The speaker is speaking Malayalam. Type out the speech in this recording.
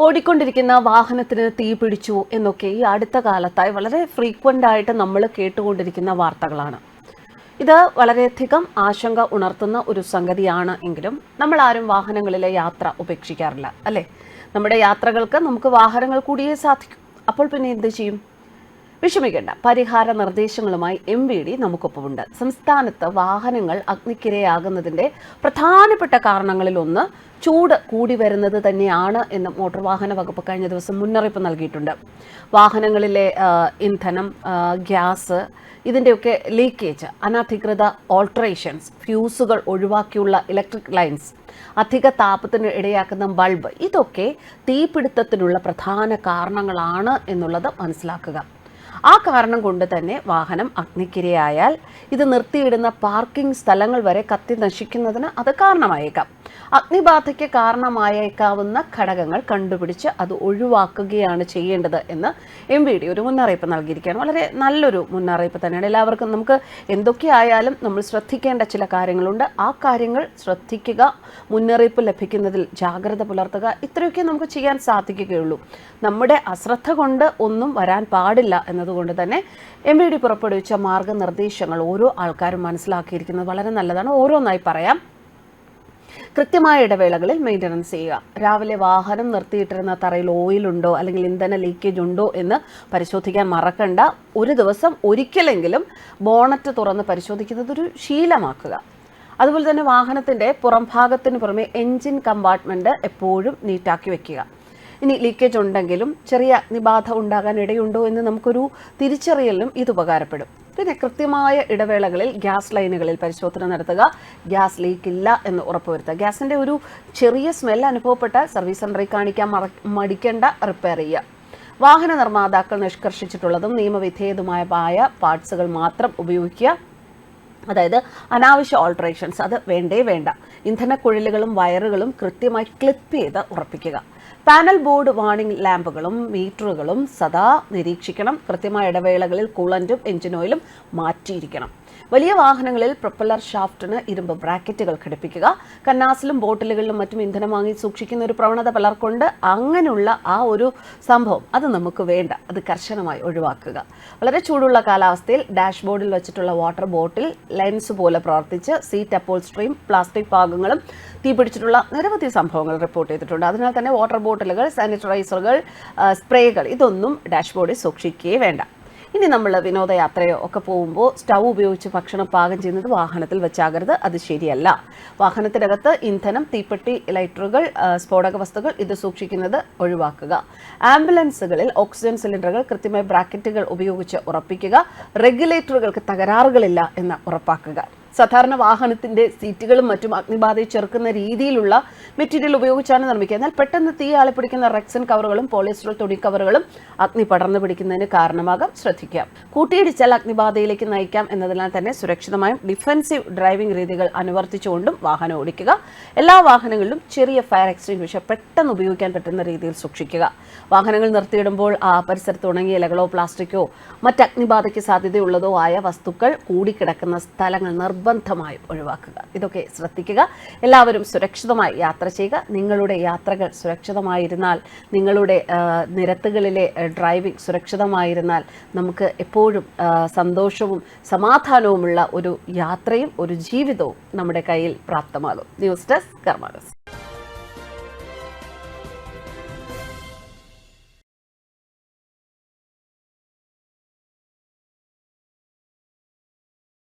ഓടിക്കൊണ്ടിരിക്കുന്ന വാഹനത്തിന് തീ പിടിച്ചു എന്നൊക്കെ ഈ അടുത്ത കാലത്തായി വളരെ ഫ്രീക്വൻ്റ് ആയിട്ട് നമ്മൾ കേട്ടുകൊണ്ടിരിക്കുന്ന വാർത്തകളാണ്. ഇത് വളരെയധികം ആശങ്ക ഉണർത്തുന്ന ഒരു സംഗതിയാണ് എങ്കിലും നമ്മൾ ആരും വാഹനങ്ങളിലെ യാത്ര ഉപേക്ഷിക്കാറില്ല, അല്ലേ? നമ്മുടെ യാത്രകൾക്ക് നമുക്ക് വാഹനങ്ങൾ കൂടിയേ സാധിക്കും. അപ്പോൾ പിന്നെ എന്ത് ചെയ്യും? വിഷമിക്കേണ്ട, പരിഹാര നിർദ്ദേശങ്ങളുമായി MVD നമുക്കൊപ്പമുണ്ട്. സംസ്ഥാനത്ത് വാഹനങ്ങൾ അഗ്നിക്കിരയാകുന്നതിൻ്റെ പ്രധാനപ്പെട്ട കാരണങ്ങളിലൊന്ന് ചൂട് കൂടി വരുന്നത് തന്നെയാണ് എന്ന് മോട്ടോർ വാഹന വകുപ്പ് കഴിഞ്ഞ ദിവസം മുന്നറിയിപ്പ് നൽകിയിട്ടുണ്ട്. വാഹനങ്ങളിലെ ഇന്ധനം, ഗ്യാസ്, ഇതിൻ്റെയൊക്കെ ലീക്കേജ്, അനധികൃത ഓൾട്ടറേഷൻസ്, ഫ്യൂസുകൾ ഒഴിവാക്കിയുള്ള ഇലക്ട്രിക് ലൈൻസ്, അധിക താപത്തിന് ഇടയാക്കുന്ന ബൾബ്, ഇതൊക്കെ തീപിടുത്തത്തിനുള്ള പ്രധാന കാരണങ്ങളാണ് എന്നുള്ളത് മനസ്സിലാക്കുക. ആ കാരണം കൊണ്ട് തന്നെ വാഹനം അഗ്നിക്കിരയായാൽ ഇത് നിർത്തിയിടുന്ന പാർക്കിംഗ് സ്ഥലങ്ങൾ വരെ കത്തി നശിക്കുന്നതിന് അത് കാരണമായേക്കാം. അഗ്നിബാധയ്ക്ക് കാരണമായേക്കാവുന്ന ഘടകങ്ങൾ കണ്ടുപിടിച്ച് അത് ഒഴിവാക്കുകയാണ് ചെയ്യേണ്ടത് എന്ന് MVD ഒരു മുന്നറിയിപ്പ് നൽകിയിരിക്കുകയാണ്. വളരെ നല്ലൊരു മുന്നറിയിപ്പ് തന്നെയാണ്. എല്ലാവർക്കും നമുക്ക് എന്തൊക്കെയായാലും നമ്മൾ ശ്രദ്ധിക്കേണ്ട ചില കാര്യങ്ങളുണ്ട്. ആ കാര്യങ്ങൾ ശ്രദ്ധിക്കുക, മുന്നറിയിപ്പ് ലഭിക്കുന്നതിൽ ജാഗ്രത പുലർത്തുക, ഇത്രയൊക്കെ നമുക്ക് ചെയ്യാൻ സാധിക്കുകയുള്ളൂ. നമ്മുടെ അശ്രദ്ധ കൊണ്ട് ഒന്നും വരാൻ പാടില്ല എന്നതുകൊണ്ട് തന്നെ MVD പുറപ്പെടുവിച്ച മാർഗനിർദ്ദേശങ്ങൾ ഓരോ ആൾക്കാരും മനസ്സിലാക്കിയിരിക്കുന്നത് വളരെ നല്ലതാണ്. ഓരോന്നായി പറയാം. കൃത്യമായ ഇടവേളകളിൽ മെയിൻ്റനൻസ് ചെയ്യുക. രാവിലെ വാഹനം നിർത്തിയിട്ടിരുന്ന തറയിൽ ഓയിലുണ്ടോ അല്ലെങ്കിൽ ഇന്ധന ലീക്കേജ് ഉണ്ടോ എന്ന് പരിശോധിക്കാൻ മറക്കണ്ട. ഒരു ദിവസം ഒരിക്കലെങ്കിലും ബോണറ്റ് തുറന്ന് പരിശോധിക്കുന്നത് ഒരു ശീലമാക്കുക. അതുപോലെ തന്നെ വാഹനത്തിൻ്റെ പുറം ഭാഗത്തിന് പുറമെ എൻജിൻ കമ്പാർട്ട്മെൻറ്റ് എപ്പോഴും നീറ്റാക്കി വെക്കുക. ഇനി ലീക്കേജ് ഉണ്ടെങ്കിലും ചെറിയ അഗ്നിബാധ ഉണ്ടാകാൻ ഇടയുണ്ടോ എന്ന് നമുക്കൊരു തിരിച്ചറിയലിനും ഇത് ഉപകാരപ്പെടും. പിന്നെ കൃത്യമായ ഇടവേളകളിൽ ഗ്യാസ് ലൈനുകളിൽ പരിശോധന നടത്തുക. ഗ്യാസ് ലീക്ക് ഇല്ല എന്ന് ഉറപ്പുവരുത്തുക. ഗ്യാസിൻ്റെ ഒരു ചെറിയ സ്മെൽ അനുഭവപ്പെട്ടാൽ സർവീസ് സെൻ്ററിൽ കാണിക്കാൻ മടിക്കേണ്ട, റിപ്പയർ ചെയ്യുക. വാഹന നിർമ്മാതാക്കൾ നിഷ്കർഷിച്ചിട്ടുള്ളതും നിയമവിധേയതുമായ പാർട്സുകൾ മാത്രം ഉപയോഗിക്കുക. അതായത് അനാവശ്യ ഓൾട്ടറേഷൻസ് അത് വേണ്ട. ഇന്ധനക്കുഴലുകളും വയറുകളും കൃത്യമായി ക്ലിപ്പ് ചെയ്ത് ഉറപ്പിക്കുക. പാനൽ ബോർഡ് വാണിംഗ് ലാമ്പുകളും മീറ്ററുകളും സദാ നിരീക്ഷിക്കണം. കൃത്യമായ ഇടവേളകളിൽ കൂളന്റും എഞ്ചിൻ ഓയിലും മാറ്റിയിരിക്കണം. വലിയ വാഹനങ്ങളിൽ പ്രൊപ്പല്ലർ ഷാഫ്റ്റിന് ഇരുമ്പ് ബ്രാക്കറ്റുകൾ ഘടിപ്പിക്കുക. കന്നാസിലും ബോട്ടിലുകളിലും മറ്റും ഇന്ധനം വാങ്ങി സൂക്ഷിക്കുന്ന ഒരു പ്രവണത പലർക്കുണ്ട്. അങ്ങനെയുള്ള ആ ഒരു സംഭവം അത് നമുക്ക് വേണ്ട, അത് കർശനമായി ഒഴിവാക്കുക. വളരെ ചൂടുള്ള കാലാവസ്ഥയിൽ ഡാഷ്ബോർഡിൽ വെച്ചിട്ടുള്ള വാട്ടർ ബോട്ടിൽ ലെൻസ് പോലെ പ്രവർത്തിച്ച് സീറ്റ് അപ്പോൾസ്ട്രിയും പ്ലാസ്റ്റിക് ഭാഗങ്ങളും തീപിടിച്ചിട്ടുള്ള നിരവധി സംഭവങ്ങൾ റിപ്പോർട്ട് ചെയ്തിട്ടുണ്ട്. അതിനാൽ തന്നെ വാട്ടർ ബോട്ടിലുകൾ, സാനിറ്റൈസറുകൾ, സ്പ്രേകൾ ഇതൊന്നും ഡാഷ്ബോർഡിൽ സൂക്ഷിക്കുകയേ വേണ്ട. ഇനി നമ്മൾ വിനോദയാത്രയോ ഒക്കെ പോകുമ്പോൾ സ്റ്റൗ ഉപയോഗിച്ച് ഭക്ഷണം പാകം ചെയ്യുന്നത് വാഹനത്തിൽ വെച്ചാകരുത്, അത് ശരിയല്ല. വാഹനത്തിനകത്ത് ഇന്ധനം, തീപ്പെട്ടി, ലൈറ്ററുകൾ, സ്ഫോടക വസ്തുക്കൾ ഇത് സൂക്ഷിക്കുന്നത് ഒഴിവാക്കുക. ആംബുലൻസുകളിൽ ഓക്സിജൻ സിലിണ്ടറുകൾ കൃത്യമായ ബ്രാക്കറ്റുകൾ ഉപയോഗിച്ച് ഉറപ്പിക്കുക. റെഗുലേറ്ററുകൾക്ക് തകരാറുകളില്ല എന്ന് ഉറപ്പാക്കുക. സാധാരണ വാഹനത്തിൻ്റെ സീറ്റുകളും മറ്റും അഗ്നിബാധയെ ചെറുക്കുന്ന രീതിയിലുള്ള മെറ്റീരിയൽ ഉപയോഗിച്ചാണ് നിർമ്മിക്കുക. എന്നാൽ പെട്ടെന്ന് തീ ആളിപ്പിടിക്കുന്ന റെക്സിൻ കവറുകളും പോളിസ്റ്റർ തുണി കവറുകളും അഗ്നി പടർന്നു പിടിക്കുന്നതിന് കാരണമാകാം. ശ്രദ്ധിക്കാം. കൂട്ടിയിടിച്ചാൽ അഗ്നിബാധയിലേക്ക് നയിക്കാം എന്നതിനാൽ തന്നെ സുരക്ഷിതമായും ഡിഫൻസീവ് ഡ്രൈവിംഗ് രീതികൾ അനുവർത്തിച്ചുകൊണ്ടും വാഹനം ഓടിക്കുക. എല്ലാ വാഹനങ്ങളിലും ചെറിയ ഫയർ എക്സ്റ്റിംഗ്വിഷർ പെട്ടെന്ന് ഉപയോഗിക്കാൻ പറ്റുന്ന രീതിയിൽ സൂക്ഷിക്കുക. വാഹനങ്ങൾ നിർത്തിയിടുമ്പോൾ പരിസരത്ത് ഉണങ്ങിയ ഇലകളോ പ്ലാസ്റ്റിക്കോ മറ്റ് അഗ്നിബാധയ്ക്ക് സാധ്യതയുള്ളതോ ആയ വസ്തുക്കൾ കൂടിക്കിടക്കുന്ന സ്ഥലങ്ങൾ നിർബന്ധമായും ഒഴിവാക്കുക. ഇതൊക്കെ ശ്രദ്ധിക്കുക. എല്ലാവരും സുരക്ഷിതമായി യാത്ര ചെയ്യുക. നിങ്ങളുടെ യാത്രകൾ സുരക്ഷിതമായിരുന്നാൽ, നിങ്ങളുടെ നിരത്തുകളിലെ ഡ്രൈവിംഗ് സുരക്ഷിതമായിരുന്നാൽ നമുക്ക് എപ്പോഴും സന്തോഷവും സമാധാനവുമുള്ള ഒരു യാത്രയും ഒരു ജീവിതവും നമ്മുടെ കയ്യിൽ പ്രാപ്തമാകും. ന്യൂസ് ഡെസ്ക് കർമ്മ ന്യൂസ്.